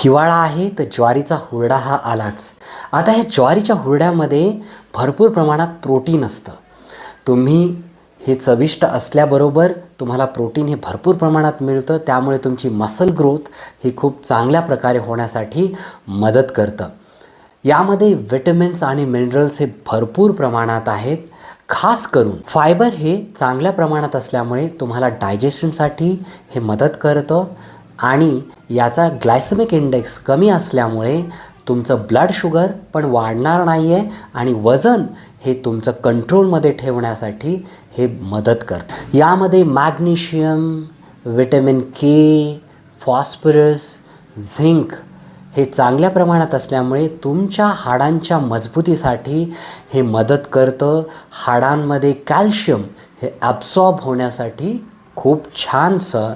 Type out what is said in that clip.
हिवाळा आहे तर ज्वारीचा हुरडा हा आलाच. आता ह्या ज्वारीच्या हुरड्यामध्ये भरपूर प्रमाणात प्रोटीन असतं. तुम्ही हे चविष्ट असल्याबरोबर तुम्हाला प्रोटीन हे भरपूर प्रमाणात मिळतं, त्यामुळे तुमची मसल ग्रोथ ही खूप चांगल्या प्रकारे होण्यासाठी मदत करतं. यामध्ये विटॅमिन्स आणि मिनरल्स हे भरपूर प्रमाणात आहेत. खास करून फायबर हे चांगल्या प्रमाणात असल्यामुळे तुम्हाला डायजेशनसाठी हे मदत करतं आणि याचा ग्लायसेमिक इंडेक्स कमी असल्यामुळे तुमचं ब्लड शुगर पण वाढणार नाही आहे आणि वजन हे तुमचं कंट्रोलमध्ये ठेवण्यासाठी हे मदत करतं. यामध्ये मॅग्नेशियम, विटॅमिन के, फॉस्फरस, झिंक हे चांगल्या प्रमाणात असल्यामुळे तुमच्या हाडांच्या मजबूतीसाठी हे मदत करतं. हाडांमध्ये कॅल्शियम हे ॲब्सॉर्ब होण्यासाठी खूप छानसं